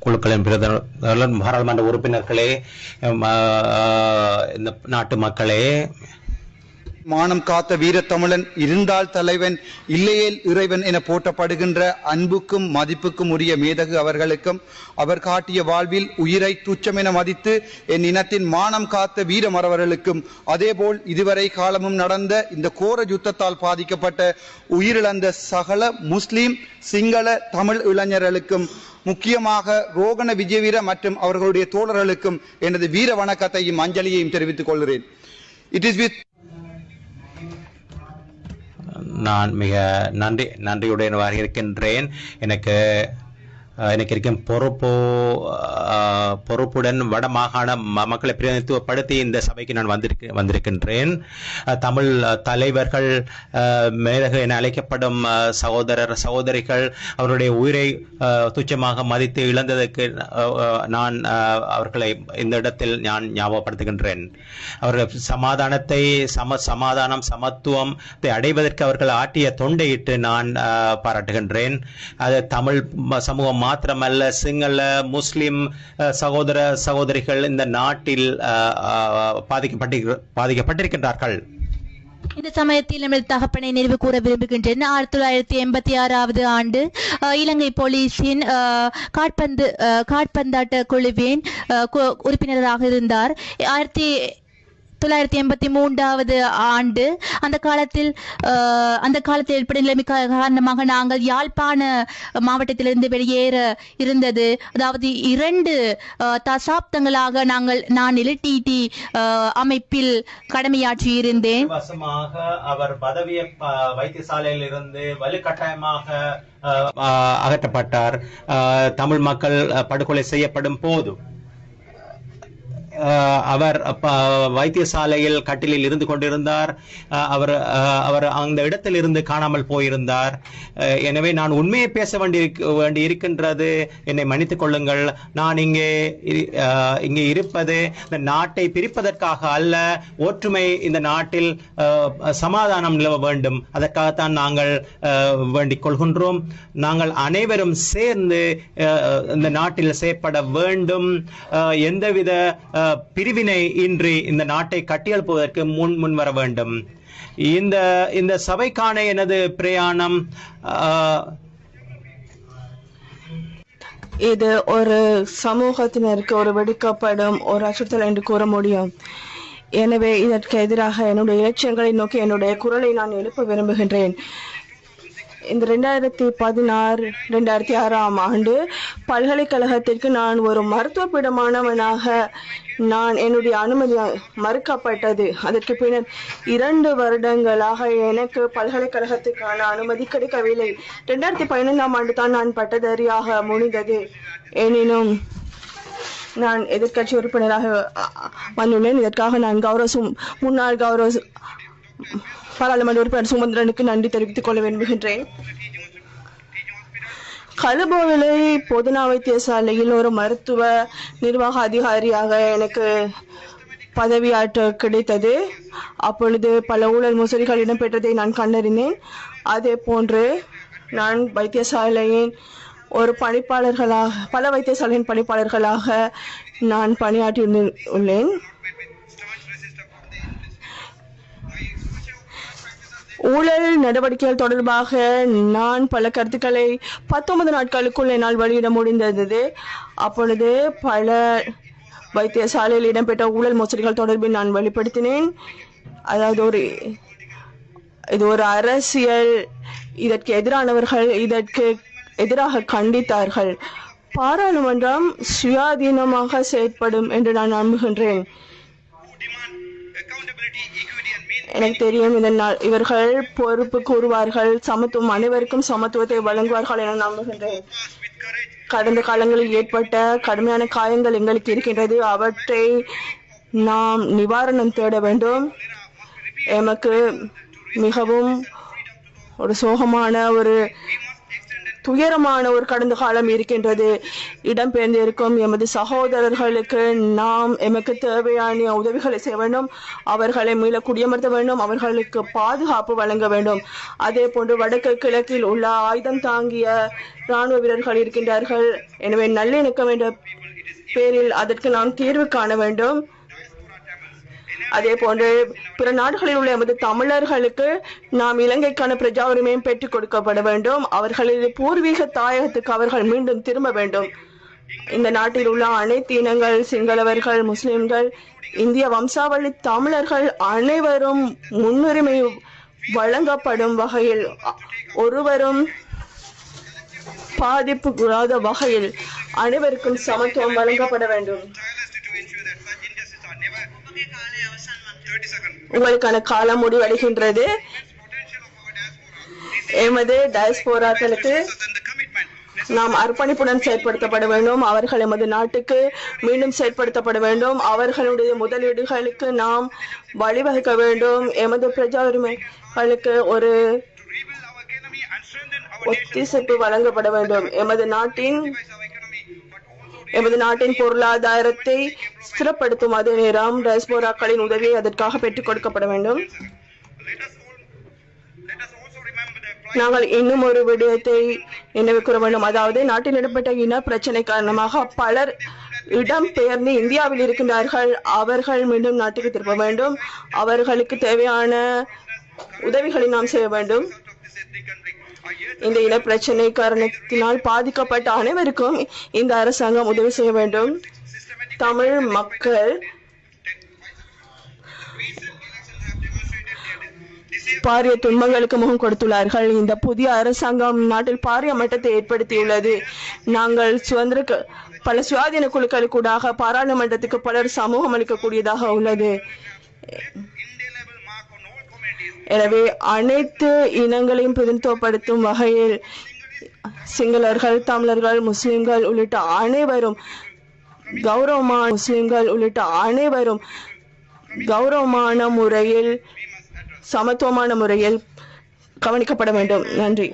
குழுக்களின் பிரதிநிதிகள், பாராளுமன்ற உறுப்பினர்களே, இந்த நாட்டு மக்களே, மானம் காத்த வீரத்தமிழன் இருந்தால் தலைவன் இல்லையேல் இறைவன் என போற்றப்படுகின்ற அன்புக்கும் மதிப்புக்கும் உரிய மேதகு அவர்களுக்கும் அவர் காட்டிய வாழ்வில் உயிரை துச்சமென மதித்து என் இனத்தின் மானம் காத்த வீரமறவர்களுக்கும் அதேபோல் இதுவரை காலமும் நடந்த இந்த கோர யுத்தத்தால் பாதிக்கப்பட்ட உயிரிழந்த சகல முஸ்லிம் சிங்கள தமிழ் இளைஞர்களுக்கும் முக்கியமாக ரோகண விஜயவீர மற்றும் அவர்களுடைய தோழர்களுக்கும் எனது வீர வணக்கத்தையும் அஞ்சலியையும் தெரிவித்துக் கொள்கிறேன். இட் இஸ் வித் நான் மிக நன்றியுடன் இருக்கின்றேன். எனக்கு இருக்கும் பொறுப்புடன் வடமாகாண மக்களை பிரதிநிதித்துவப்படுத்தி இந்த சபைக்கு நான் வந்திருக்கின்றேன். தமிழ் தலைவர்கள், மேலகு என அழைக்கப்படும் சகோதரிகள் அவருடைய உயிரை துச்சமாக மதித்து இழந்ததற்கு நான் அவர்களை இந்த இடத்தில் நான் ஞாபகப்படுத்துகின்றேன். அவர்கள் சமாதானம் சமத்துவத்தை அடைவதற்கு அவர்கள் ஆற்றிய தொண்டையிட்டு நான் பாராட்டுகின்றேன். அது தமிழ் சமூகம் மாத்திரமல்ல, சிங்கள முஸ்லிம் சகோதரிகள் இந்த நாட்டில் பாதிக்கப்பட்டிருக்கின்றார்கள். இந்த சமயத்தில் நமது தகப்பனை நினைவு கூற விரும்புகின்றேன். 1986 ஆண்டு இலங்கை போலீஸின் காற்பந்தாட்ட குழுவின் உறுப்பினராக இருந்தார். 1983 ஆண்டு அந்த காலத்தில் ஏற்பட்ட நிலைமை காரணமாக நாங்கள் யாழ்ப்பாண மாவட்டத்திலிருந்து வெளியேற இருந்தது. அதாவது 2 தசாப்தங்களாக நான் LTT அமைப்பில் கடமையாற்றி இருந்தேன். அவர் பதவிய வைத்தியசாலையில் இருந்து வலுக்கட்டாயமாக அகற்றப்பட்டார். தமிழ் மக்கள் படுகொலை செய்யப்படும் போது அவர் வைத்தியசாலையில் கட்டிலில் இருந்து கொண்டிருந்தார். அவர் அந்த இடத்தில் இருந்து காணாமல் போயிருந்தார். எனவே நான் உண்மையை பேச வேண்டி இருக்கின்றது. என்னை மன்னித்துக் கொள்ளுங்கள். நான் இங்கே இருப்பது இந்த நாட்டை பிரிப்பதற்காக அல்ல. ஒற்றுமை இந்த நாட்டில் சமாதானம் நிலவ வேண்டும். அதற்காகத்தான் நாங்கள் வேண்டிக் கொள்கின்றோம். நாங்கள் அனைவரும் சேர்ந்து இந்த நாட்டில் செயற்பட வேண்டும். எந்தவித பிரிவினை இன்றி இந்த நாட்டை கட்டியெழுப்புவதற்கு முன் வர வேண்டும். இந்த சபைக்கான எனது பிரயாணம் இது ஒரு சமூகத்தினருக்கு ஒரு வெடிக்கப்படும் ஒரு அச்சுறுத்தல் என்று கூற முடியும். எனவே இதற்கு எதிராக என்னுடைய இலட்சியங்களை நோக்கி என்னுடைய குரலை நான் எழுப்ப விரும்புகின்றேன். இந்த 2016-2006 ஆண்டு பல்கலைக்கழகத்திற்கு நான் ஒரு மருத்துவ பீடமானவனாக என்னுடைய அனுமதி மறுக்கப்பட்டது. அதற்கு பின்னர் 2 வருடங்களாக எனக்கு பல்கலைக்கழகத்துக்கான அனுமதி கிடைக்கவில்லை. 2015 ஆண்டு தான் நான் பட்டதாரியாக முடிந்தது. எனினும் நான் எதிர்க்கட்சி உறுப்பினராக வந்துள்ளேன். இதற்காக நான் முன்னாள் பாராளுமன்ற உறுப்பினர் சுமந்திரனுக்கு நன்றி தெரிவித்துக் கொள்ள விரும்புகின்றேன். கலுபோவிலை பொதுநா வைத்தியசாலையில் ஒரு மருத்துவ நிர்வாக அதிகாரியாக எனக்கு பதவியாற்ற கிடைத்தது. அப்பொழுது பல ஊழல் மோசடிகள் இடம்பெற்றதை நான் கண்டறிந்தேன். அதே போன்று நான் வைத்தியசாலையின் பல வைத்தியசாலையின் பணிப்பாளர்களாக நான் பணியாற்றி உள்ளேன். ஊழல் நடவடிக்கைகள் தொடர்பாக நான் பல கருத்துக்களை 19 நாட்களுக்குள் என்னால் வெளியிட முடிந்தது. அப்பொழுது பல வைத்தியசாலையில் இடம்பெற்ற ஊழல் மோசடிகள் தொடர்பில் நான் வெளிப்படுத்தினேன். அதாவது இது ஒரு அரசியல். இதற்கு எதிரானவர்கள் இதற்கு எதிராக கண்டித்தார்கள். பாராளுமன்றம் சுயாதீனமாக செயற்படும் என்று நான் நம்புகின்றேன். எனக்கு தெரியும் இதனால் இவர்கள் பொறுப்பு கூறுவார்கள், அனைவருக்கும் சமத்துவத்தை வழங்குவார்கள் என நம்புகின்றேன். கடந்த காலங்களில் ஏற்பட்ட கடுமையான காயங்கள் எங்களுக்கு இருக்கின்றது. அவற்றை நாம் நிவாரணம் தேட வேண்டும். எமக்கு மிகவும் ஒரு சோகமான ஒரு துயரமான ஒரு கடந்த காலம் இருக்கின்றது. இடம்பெயர்ந்து இருக்கும் எமது சகோதரர்களுக்கு நாம் எமக்கு தேவையான உதவிகளை செய்ய வேண்டும், அவர்களை மீள குடியமர்த்த வேண்டும், அவர்களுக்கு பாதுகாப்பு வழங்க வேண்டும். அதே போன்று வடக்கு கிழக்கில் உள்ள ஆயுதம் தாங்கிய இராணுவ வீரர்கள் இருக்கின்றார்கள். எனவே நல்லிணக்கம் என்ற பேரில் அதற்கு நாம் தீர்வு காண வேண்டும். அதே போன்று பிற நாடுகளில் உள்ள எமது தமிழர்களுக்கு நாம் இலங்கைக்கான பிரஜா உரிமையும் பெற்றுக் கொடுக்கப்பட வேண்டும். அவர்களது பூர்வீக தாயகத்துக்கு அவர்கள் மீண்டும் திரும்ப வேண்டும். இந்த நாட்டில் உள்ள அனைத்து இனங்கள், சிங்களவர்கள், முஸ்லிம்கள், இந்திய வம்சாவளி தமிழர்கள் அனைவரும் முன்னுரிமை வழங்கப்படும் வகையில், ஒருவரும் பாதிப்புக்குள்ளாத வகையில் அனைவருக்கும் சமத்துவம் வழங்கப்பட வேண்டும். உங்களுக்கான காலம் முடிவடைகின்றது. எமது டயஸ்போராக்களுக்கு நாம் அர்ப்பணிப்புடன் செயற்படுத்தப்பட வேண்டும். அவர்கள் எமது நாட்டுக்கு மீண்டும் செயற்படுத்தப்பட வேண்டும். அவர்களுடைய முதலீடுகளுக்கு நாம் வழிவகுக்க வேண்டும். எமது பிரஜா உரிமைகளுக்கு ஒரு ஒத்திசைப்பு வழங்கப்பட வேண்டும். எமது நாட்டின் பொருளாதாரத்தை ஸ்திரப்படுத்தும் அதே நேரம் டயஸ்போராக்களின் உதவியை அதற்காக பெற்றுக் கொடுக்கப்பட வேண்டும். நாங்கள் இன்னும் ஒரு விடயத்தை நினைவு கூற வேண்டும். அதாவது நாட்டில் இடம்பெற்ற இன பிரச்சனை காரணமாக பலர் இடம் பெயர்ந்து இந்தியாவில் இருக்கின்றார்கள். அவர்கள் மீண்டும் நாட்டுக்கு திரும்ப வேண்டும். அவர்களுக்கு தேவையான உதவிகளை நாம் செய்ய வேண்டும். இந்த இன பிரச்சனை காரணத்தினால் பாதிக்கப்பட்ட அனைவருக்கும் இந்த அரசாங்கம் உதவி செய்ய வேண்டும். தமிழ் மக்கள் பாரிய துன்பங்களுக்கு முகம் கொடுத்துள்ளார்கள். இந்த புதிய அரசாங்கம் நாட்டில் பாரிய மட்டத்தை ஏற்படுத்தியுள்ளது. நாங்கள் பல சுயாதீன குழுக்களுக்கூடாக பாராளுமன்றத்துக்கு பலர் சமூகம் அளிக்கக்கூடியதாக உள்ளது. எனவே அனைத்து இனங்களையும் பிரதிநிதித்துவப்படுத்தும் வகையில் சிங்களர்கள், தமிழர்கள், முஸ்லிம்கள் உள்ளிட்ட அனைவரும் கௌரவமான முறையில், சமத்துவமான முறையில் கவனிக்கப்பட வேண்டும். நன்றி.